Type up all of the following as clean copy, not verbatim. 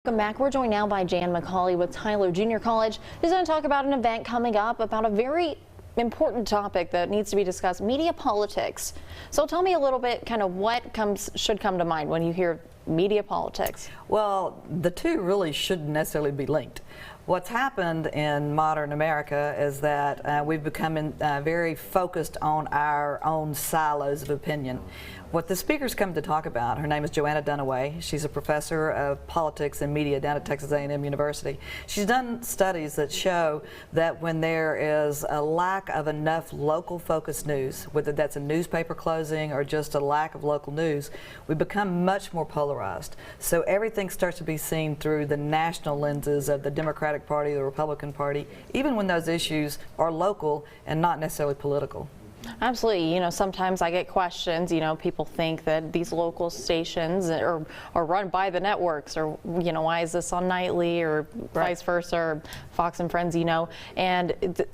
Welcome back. We're joined now by Jan McCauley with Tyler Junior College, who's going to talk about an event coming up about a very important topic that needs to be discussed: media politics. So tell me a little bit, kind of what should come to mind when you hear media politics. Well, the two really shouldn't necessarily be linked. What's happened in modern America is that we've become very focused on our own silos of opinion. What the speaker's come to talk about, her name is Joanna Dunaway. She's a professor of politics and media down at Texas A&M University. She's done studies that show that when there is a lack of enough local focused news, whether that's a newspaper closing or just a lack of local news, we become much more polarized. So everything starts to be seen through the national lenses of the Democratic Party, the Republican Party, even when those issues are local and not necessarily political. Absolutely. You know, sometimes I get questions, people think that these local stations are run by the networks, or, why is this on nightly, or vice versa, or Fox and Friends, and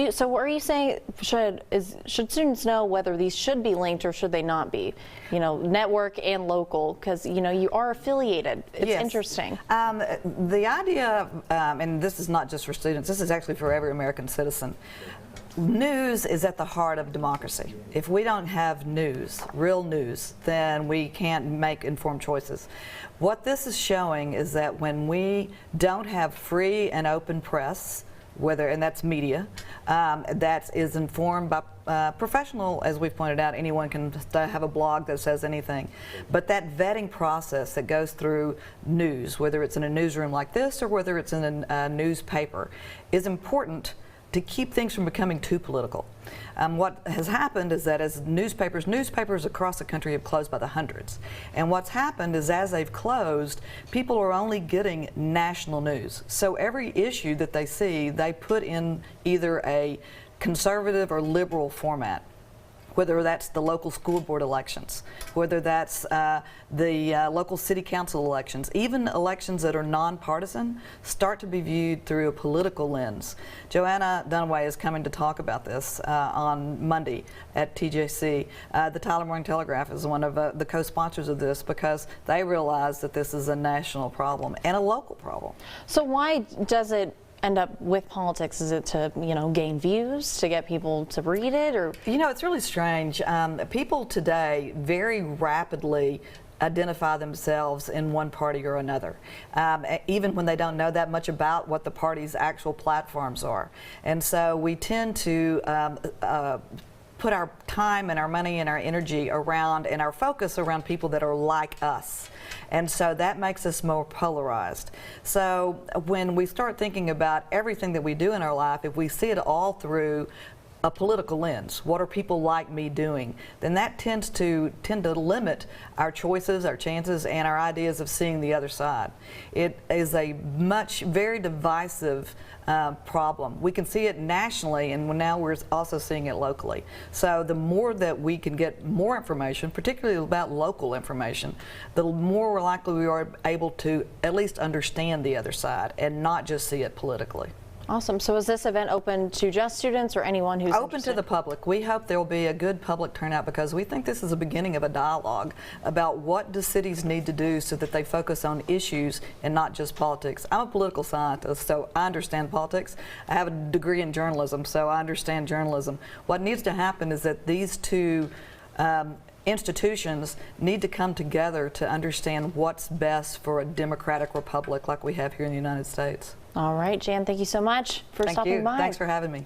so are you saying should students know whether these should be linked or should they not be? Network and local, because you are affiliated. It's yes. Interesting. The idea, and this is not just for students, this is actually for every American citizen. News is at the heart of democracy. If we don't have news, real news, then we can't make informed choices. What this is showing is that when we don't have free and open press, and that's media, that is informed by professional, as we've pointed out, anyone can have a blog that says anything. But that vetting process that goes through news, whether it's in a newsroom like this or whether it's in a newspaper, is important to keep things from becoming too political. What has happened is that as newspapers across the country have closed by the hundreds. And what's happened is as they've closed, people are only getting national news. So every issue that they see, they put in either a conservative or liberal format, whether that's the local school board elections, whether that's the local city council elections, even elections that are nonpartisan start to be viewed through a political lens. Joanna Dunaway is coming to talk about this on Monday at TJC. The Tyler Morning Telegraph is one of the co-sponsors of this because they realize that this is a national problem and a local problem. So why does it end up with politics? Is it to, gain views, to get people to read it, or? It's really strange. People today very rapidly identify themselves in one party or another, even when they don't know that much about what the party's actual platforms are. And so we tend to put our time and our money and our energy around and our focus around people that are like us. And so that makes us more polarized. So when we start thinking about everything that we do in our life, if we see it all through a political lens, what are people like me doing, then that tends to limit our choices, our chances, and our ideas of seeing the other side. It is a very divisive problem. We can see it nationally, and now we're also seeing it locally. So the more that we can get more information, particularly about local information, the more likely we are able to at least understand the other side and not just see it politically. Awesome. So is this event open to just students or anyone who's open interested? To the public? We hope there will be a good public turnout because we think this is the beginning of a dialogue about what do cities need to do so that they focus on issues and not just politics. I'm a political scientist, so I understand politics. I have a degree in journalism, so I understand journalism. What needs to happen is that these two institutions need to come together to understand what's best for a democratic republic like we have here in the United States. All right, Jan, thank you so much for stopping by. Thanks for having me.